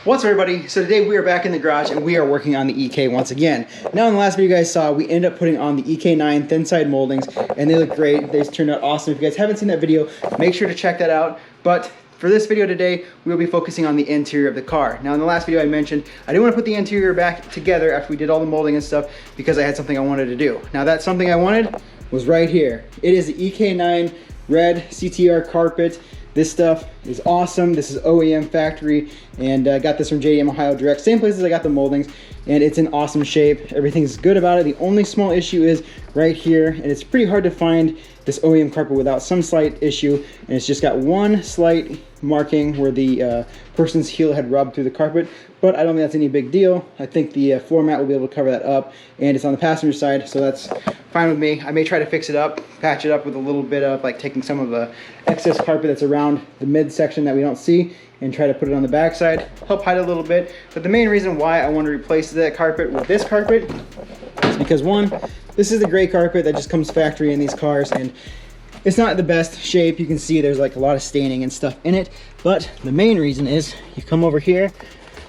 What's up, everybody? So today we are back in the garage and we are working on the EK once again. Now in the last video you guys saw, we ended up putting on the EK9 thin side moldings and they look great. They turned out awesome. If you guys haven't seen that video, make sure to check that out. But for this video today, we'll be focusing on the interior of the car. Now in the last video I mentioned, I didn't want to put the interior back together after we did all the molding and stuff because I had something I wanted to do. Now that something I wanted was right here. It is the EK9 red CTR carpet. This stuff is awesome. This is OEM factory, and I got this from JDM Ohio Direct. Same places I got the moldings, and it's in awesome shape. Everything's good about it. The only small issue is right here, and it's pretty hard to find this OEM carpet without some slight issue, and it's just got one slight marking where the person's heel had rubbed through the carpet, but I don't think that's any big deal. I think the floor mat will be able to cover that up, and it's on the passenger side, so that's fine with me. I may try to fix it up, patch it up with a little bit of like taking some of the excess carpet that's around the midsection that we don't see and try to put it on the back side, help hide it a little bit. But the main reason why I want to replace that carpet with this carpet is because, one, this is the gray carpet that just comes factory in these cars, and it's not the best shape. You can see there's like a lot of staining and stuff in it, but the main reason is you come over here,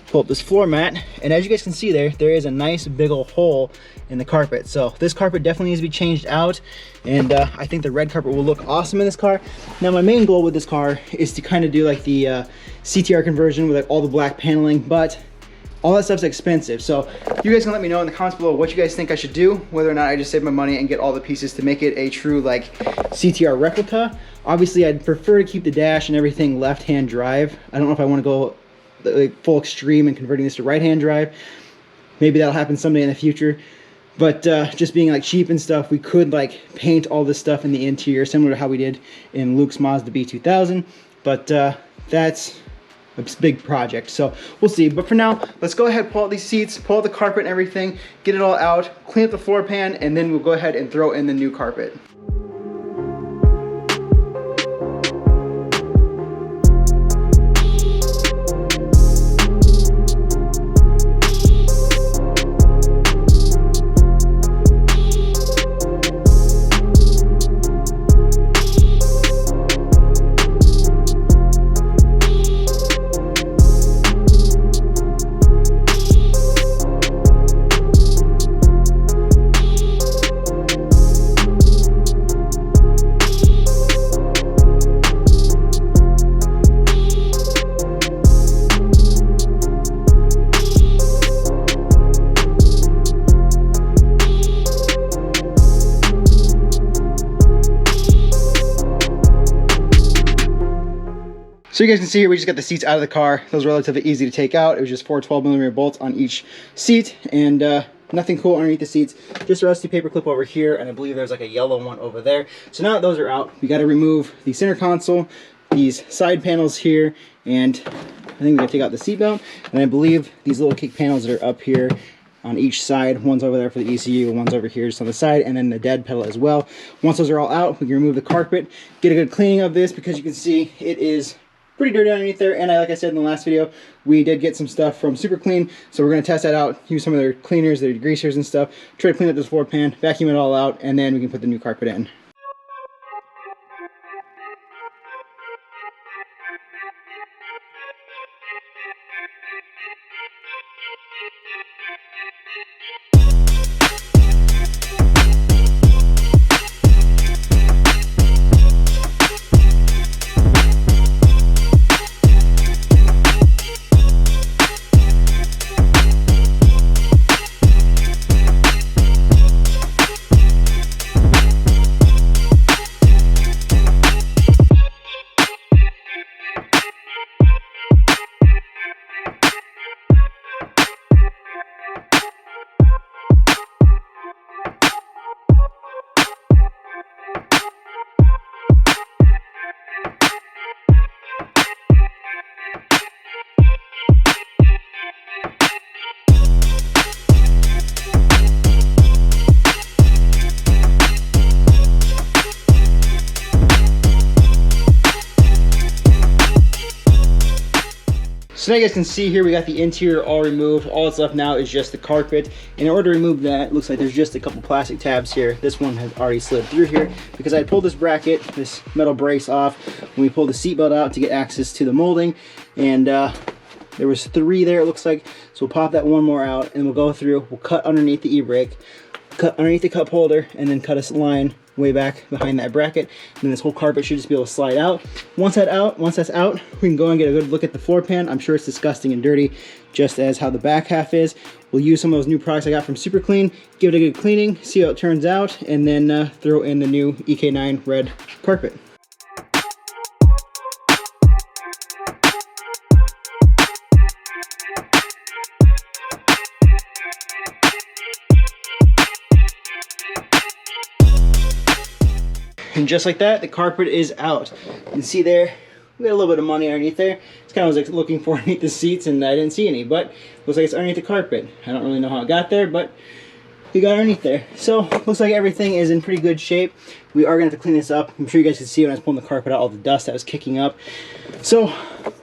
pull up this floor mat, and as you guys can see there is a nice big old hole in the carpet. So this carpet definitely needs to be changed out, and I think the red carpet will look awesome in this car. Now my main goal with this car is to kind of do like the CTR conversion with like all the black paneling, but all that stuff's expensive. So you guys can let me know in the comments below what you guys think I should do, whether or not I just save my money and get all the pieces to make it a true like CTR replica. Obviously I'd prefer to keep the dash and everything left-hand drive. I don't know if I want to go like full extreme and converting this to right-hand drive. Maybe that'll happen someday in the future, but just being like cheap and stuff, we could like paint all this stuff in the interior similar to how we did in Luke's Mazda B2000, but that's a big project, so we'll see. But for now, let's go ahead, pull out these seats, pull out the carpet and everything, get it all out, clean up the floor pan, and then we'll go ahead and throw in the new carpet. So you guys can see here, we just got the seats out of the car. Those were relatively easy to take out. It was just 4 12mm bolts on each seat, and nothing cool underneath the seats. Just a rusty paper clip over here, and I believe there's like a yellow one over there. So now that those are out, we got to remove the center console, these side panels here, and I think we got to take out the seat belt, and I believe these little kick panels that are up here on each side. One's over there for the ECU, one's over here just on the side, and then the dead pedal as well. Once those are all out, we can remove the carpet, get a good cleaning of this, because you can see it is pretty dirty underneath there, and like I said in the last video, we did get some stuff from Super Clean, so we're going to test that out, use some of their cleaners, their degreasers and stuff, try to clean up this floor pan, vacuum it all out, and then we can put the new carpet in. So now you guys can see here we got the interior all removed. All that's left now is just the carpet. In order to remove that, it looks like there's just a couple plastic tabs here. This one has already slid through here because I pulled this bracket, this metal brace off when we pulled the seatbelt out to get access to the molding. And There was 3 there, it looks like. So we'll pop that one more out, and we'll go through. We'll cut underneath the e-brake, cut underneath the cup holder, and then cut a line way back behind that bracket. And then this whole carpet should just be able to slide out. Once that's out, we can go and get a good look at the floor pan. I'm sure it's disgusting and dirty, just as how the back half is. We'll use some of those new products I got from Super Clean, give it a good cleaning, see how it turns out, and then throw in the new EK9 red carpet. And just like that, the carpet is out. You can see there, we got a little bit of money underneath there. It's kind of like looking for underneath the seats, and I didn't see any, but looks like it's underneath the carpet. I don't really know how it got there, but we got underneath there. So looks like everything is in pretty good shape. We are gonna have to clean this up. I'm sure you guys can see when I was pulling the carpet out, all the dust that was kicking up. So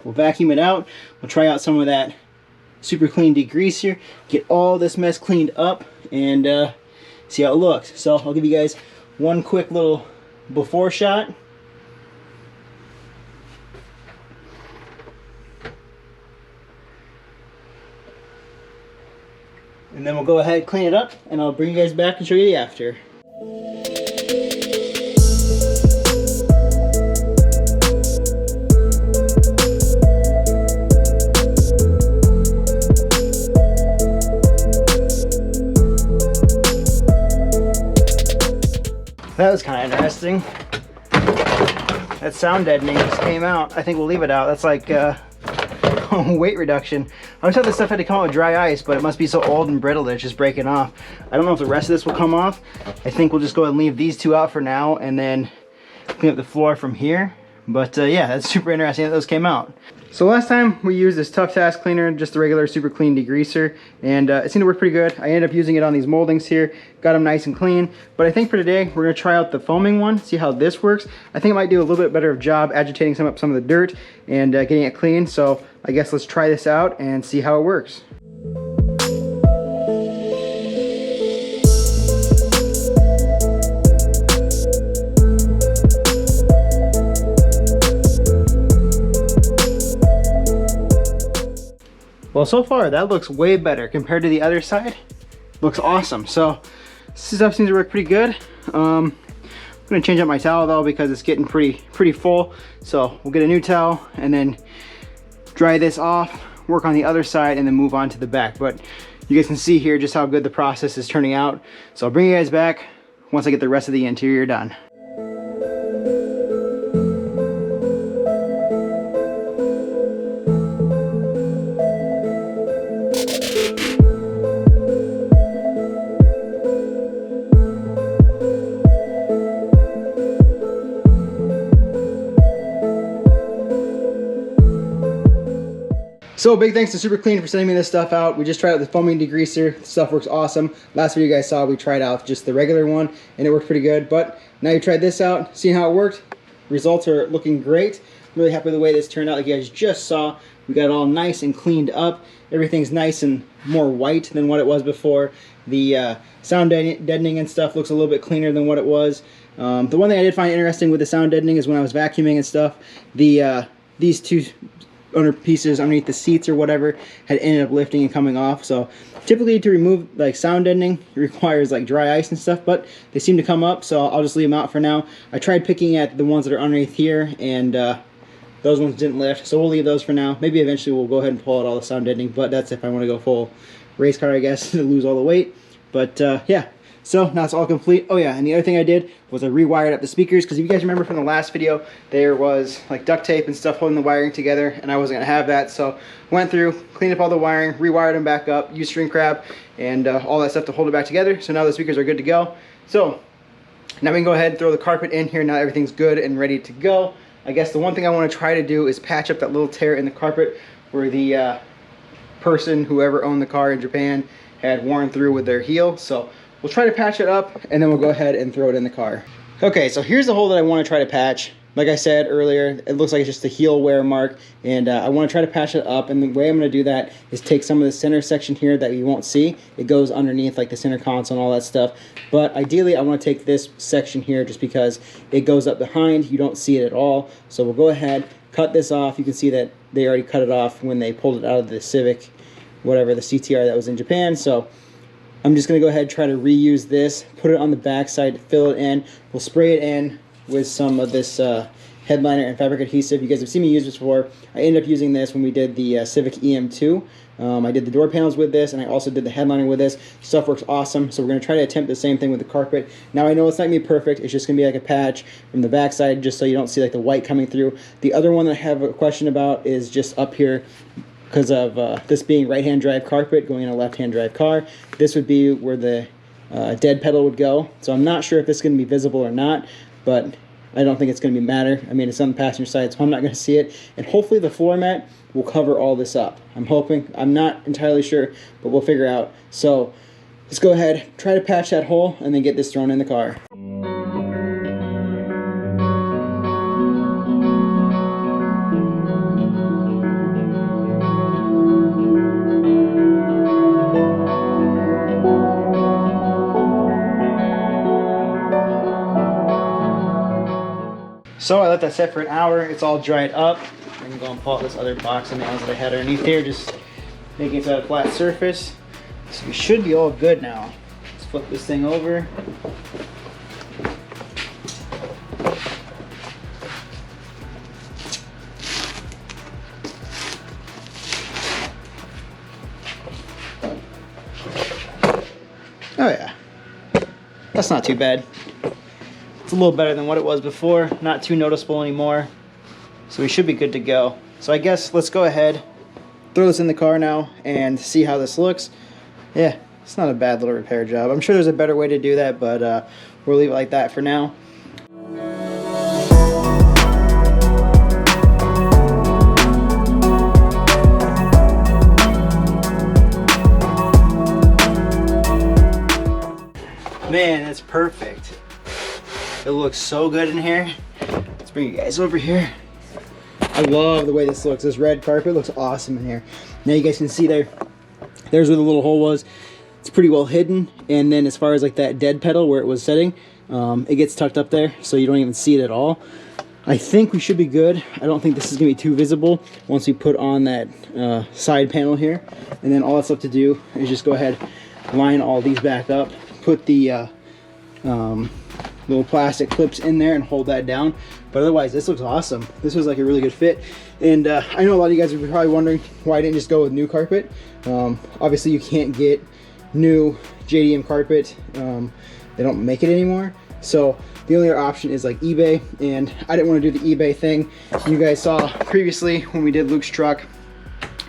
we'll vacuum it out. We'll try out some of that Super Clean degreaser, get all this mess cleaned up, and see how it looks. So I'll give you guys one quick little before shot. And then we'll go ahead and clean it up, and I'll bring you guys back and show you the after. That was kind of interesting. That sound deadening just came out. I think we'll leave it out. That's like weight reduction. I always thought this stuff had to come out with dry ice, but it must be so old and brittle that it's just breaking off. I don't know if the rest of this will come off. I think we'll just go ahead and leave these 2 out for now, and then clean up the floor from here. But yeah, that's super interesting that those came out. So last time we used this Tough Task cleaner, just the regular Super Clean degreaser, and it seemed to work pretty good. I ended up using it on these moldings here, got them nice and clean. But I think for today, we're gonna try out the foaming one, see how this works. I think it might do a little bit better job agitating some of the dirt and getting it clean. So I guess let's try this out and see how it works. Well, so far that looks way better compared to the other side. Looks awesome. So this stuff seems to work pretty good. I'm gonna change up my towel though because it's getting pretty full. So we'll get a new towel and then dry this off, work on the other side, and then move on to the back. But you guys can see here just how good the process is turning out. So I'll bring you guys back once I get the rest of the interior done. So big thanks to Super Clean for sending me this stuff out. We just tried out the foaming degreaser. The stuff works awesome. Last video you guys saw, we tried out just the regular one and it worked pretty good. But now you tried this out, seeing how it worked. Results are looking great. I'm really happy with the way this turned out. Like you guys just saw, we got it all nice and cleaned up. Everything's nice and more white than what it was before. The sound deadening and stuff looks a little bit cleaner than what it was. The one thing I did find interesting with the sound deadening is when I was vacuuming and stuff, these 2 under pieces underneath the seats or whatever had ended up lifting and coming off. So typically to remove like sound deadening it requires like dry ice and stuff, but they seem to come up, so I'll just leave them out for now. I tried picking at the ones that are underneath here, and those ones didn't lift, so we'll leave those for now. Maybe eventually we'll go ahead and pull out all the sound deadening, but that's if I want to go full race car, I guess, to lose all the weight. But yeah, so now it's all complete. Oh yeah, and the other thing I did was I rewired up the speakers, because if you guys remember from the last video, there was like duct tape and stuff holding the wiring together, and I wasn't gonna have that. So went through, cleaned up all the wiring, rewired them back up, used shrink wrap and all that stuff to hold it back together. So now the speakers are good to go. So now we can go ahead and throw the carpet in here. Now everything's good and ready to go. I guess the one thing I want to try to do is patch up that little tear in the carpet where the person, whoever owned the car in Japan, had worn through with their heel. So we'll try to patch it up, and then we'll go ahead and throw it in the car. Okay, so here's the hole that I want to try to patch. Like I said earlier, it looks like it's just a heel wear mark, and I want to try to patch it up. And the way I'm going to do that is take some of the center section here that you won't see. It goes underneath like the center console and all that stuff. But ideally, I want to take this section here just because it goes up behind. You don't see it at all. So we'll go ahead, cut this off. You can see that they already cut it off when they pulled it out of the Civic, whatever, the CTR that was in Japan. So I'm just going to go ahead and try to reuse this, put it on the back side, fill it in. We'll spray it in with some of this headliner and fabric adhesive. You guys have seen me use this before. I ended up using this when we did the Civic EM2. I did the door panels with this, and I also did the headliner with this. Stuff works awesome, so we're going to try to attempt the same thing with the carpet. Now, I know it's not going to be perfect. It's just going to be like a patch from the back side, just so you don't see like the white coming through. The other one that I have a question about is just up here, because of this being right-hand drive carpet going in a left-hand drive car. This would be where the dead pedal would go. So I'm not sure if this is going to be visible or not, but I don't think it's going to matter. I mean, it's on the passenger side, so I'm not going to see it. And hopefully the floor mat will cover all this up. I'm hoping. I'm not entirely sure, but we'll figure out. So let's go ahead, try to patch that hole, and then get this thrown in the car. So I let that set for an hour. It's all dried up. I can go and pull out this other box of nails that I had underneath here, just making it a flat surface. So we should be all good now. Let's flip this thing over. Oh yeah, that's not too bad. It's a little better than what it was before, not too noticeable anymore. So we should be good to go. So I guess let's go ahead, throw this in the car now, and see how this looks. Yeah, it's not a bad little repair job. I'm sure there's a better way to do that, but we'll leave it like that for now. Man, that's perfect. It looks so good in here. Let's bring you guys over here. I love the way this looks. This red carpet looks awesome in here. Now you guys can see there's where the little hole was. It's pretty well hidden. And then as far as like that dead pedal where it was setting, it gets tucked up there, so you don't even see it at all. I think we should be good. I don't think this is gonna be too visible once we put on that side panel here. And then all that's left to do is just go ahead, line all these back up, put the little plastic clips in there and hold that down. But otherwise, this looks awesome. This was like a really good fit. And I know a lot of you guys are probably wondering why I didn't just go with new carpet. Obviously, you can't get new JDM carpet. They don't make it anymore. So the only other option is like eBay. And I didn't want to do the eBay thing. You guys saw previously when we did Luke's truck,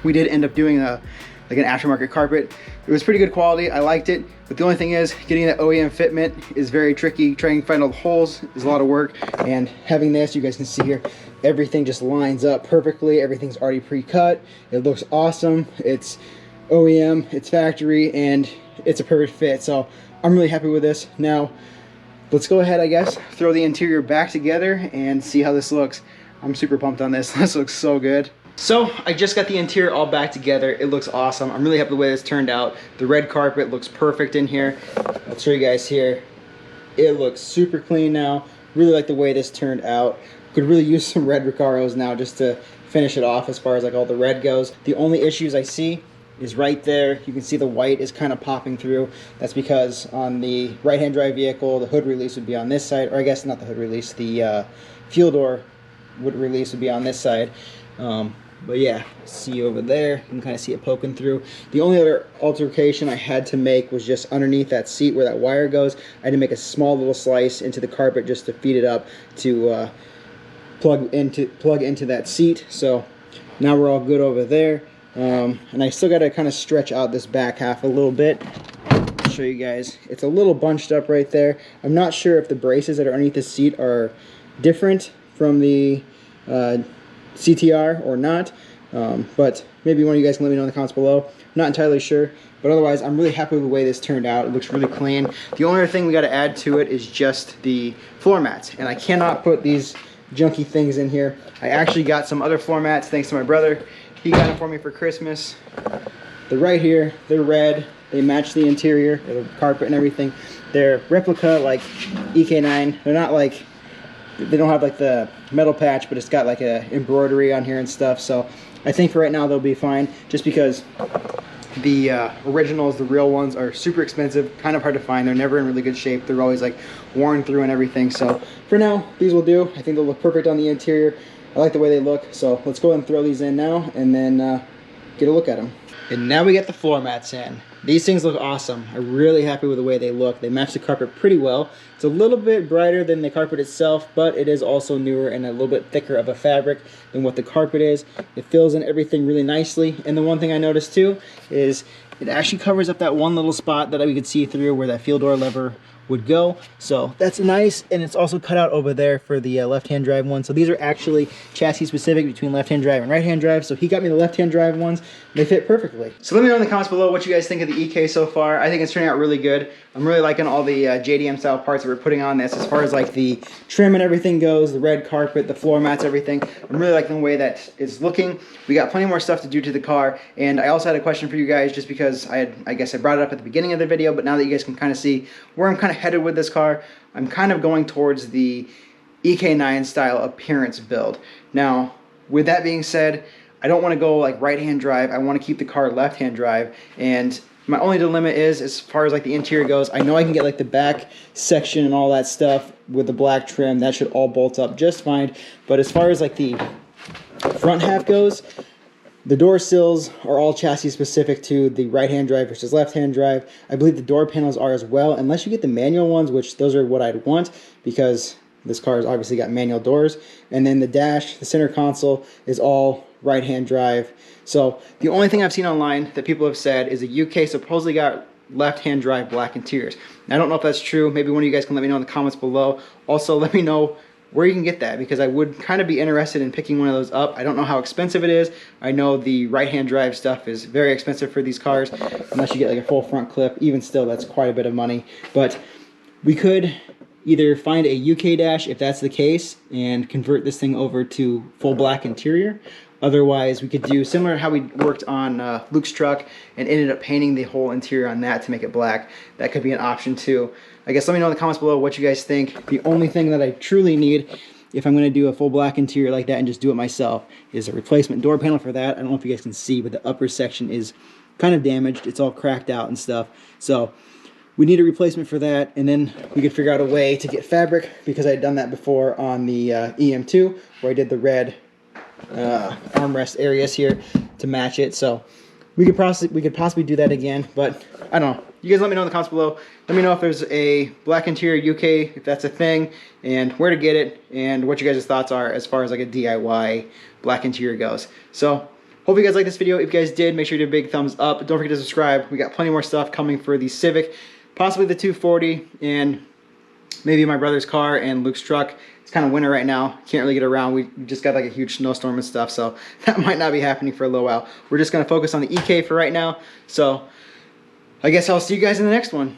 we did end up doing like an aftermarket carpet. It was pretty good quality. I liked it. But the only thing is, getting that OEM fitment is very tricky. Trying to find all the holes is a lot of work. And having this, you guys can see here, everything just lines up perfectly. Everything's already pre-cut. It looks awesome. It's OEM, it's factory, and it's a perfect fit. So I'm really happy with this. Now, let's go ahead, I guess, throw the interior back together and see how this looks. I'm super pumped on this. This looks so good. So I just got the interior all back together. It looks awesome. I'm really happy with the way this turned out. The red carpet looks perfect in here. I'll show you guys here. It looks super clean now. Really like the way this turned out. Could really use some red Recaros now just to finish it off as far as like all the red goes. The only issues I see is right there. You can see the white is kind of popping through. That's because on the right-hand drive vehicle, the hood release would be on this side, or I guess not the hood release, the fuel door release would be on this side. But yeah, see over there, you can kind of see it poking through. The only other altercation I had to make was just underneath that seat where that wire goes. I had to make a small little slice into the carpet just to feed it up to plug into that seat. So now we're all good over there. And I still got to kind of stretch out this back half a little bit. I'll show you guys. It's a little bunched up right there. I'm not sure if the braces that are underneath the seat are different from the CTR or not, but maybe one of you guys can let me know in the comments below. I'm not entirely sure, but otherwise I'm really happy with the way this turned out. It looks really clean. The only other thing we got to add to it is just the floor mats, and I cannot put these junky things in here. I actually got some other floor mats thanks to my brother. He got them for me for Christmas. They're right here. They're red. They match the interior, the carpet and everything. They're replica like EK9. They're not like they don't have like the metal patch, but it's got like a embroidery on here and stuff. So I think for right now they'll be fine, just because the originals, the real ones, are super expensive, kind of hard to find. They're never in really good shape. They're always like worn through and everything. So for now, these will do. I think they'll look perfect on the interior. I like the way they look. So let's go ahead and throw these in now and then get a look at them. And now we get the floor mats in. These things look awesome. I'm really happy with the way they look. They match the carpet pretty well. It's a little bit brighter than the carpet itself, but it is also newer and a little bit thicker of a fabric than what the carpet is. It fills in everything really nicely. And the one thing I noticed too is it actually covers up that one little spot that we could see through where that field door lever would go. So that's nice, and it's also cut out over there for the left-hand drive one. So these are actually chassis specific between left-hand drive and right-hand drive. So he got me the left-hand drive ones. They fit perfectly. So let me know in the comments below what you guys think of the EK so far. I think it's turning out really good. I'm really liking all the JDM style parts that we're putting on this, as far as like the trim and everything goes, the red carpet, the floor mats, everything. I'm really liking the way that it's looking. We got plenty more stuff to do to the car, and I also had a question for you guys, just because I guess I brought it up at the beginning of the video, but now that you guys can kind of see where I'm kind of headed with this car, I'm kind of going towards the EK9 style appearance build. Now, with that being said, I don't want to go like right-hand drive. I want to keep the car left-hand drive, and my only dilemma is, as far as like the interior goes, I know I can get like the back section and all that stuff with the black trim. That should all bolt up just fine. But as far as like the front half goes, the door sills are all chassis specific to the right-hand drive versus left-hand drive. I believe the door panels are as well, unless you get the manual ones, which those are what I'd want, because this car has obviously got manual doors. And then the dash, the center console, is all right-hand drive. So the only thing I've seen online that people have said is the UK supposedly got left-hand drive black interiors. Now, I don't know if that's true. Maybe one of you guys can let me know in the comments below. Also, let me know where you can get that, because I would kind of be interested in picking one of those up. I don't know how expensive it is. I know the right-hand drive stuff is very expensive for these cars, unless you get like a full front clip. Even still, that's quite a bit of money. But we could either find a UK dash, if that's the case, and convert this thing over to full black interior. Otherwise, we could do similar to how we worked on Luke's truck and ended up painting the whole interior on that to make it black. That could be an option too. I guess let me know in the comments below what you guys think. The only thing that I truly need, if I'm going to do a full black interior like that and just do it myself, is a replacement door panel for that. I don't know if you guys can see, but the upper section is kind of damaged. It's all cracked out and stuff. So we need a replacement for that, and then we could figure out a way to get fabric, because I had done that before on the EM2, where I did the red armrest areas here to match it. So we could possibly do that again, but I don't know. You guys let me know in the comments below. Let me know if there's a black interior UK, if that's a thing, and where to get it, and what you guys' thoughts are as far as like a DIY black interior goes. So hope you guys like this video. If you guys did, make sure you do a big thumbs up. Don't forget to subscribe. We got plenty more stuff coming for the Civic, possibly the 240, and maybe my brother's car and Luke's truck. It's kind of winter right now. Can't really get around. We just got like a huge snowstorm and stuff, so that might not be happening for a little while. We're just going to focus on the EK for right now. So I guess I'll see you guys in the next one.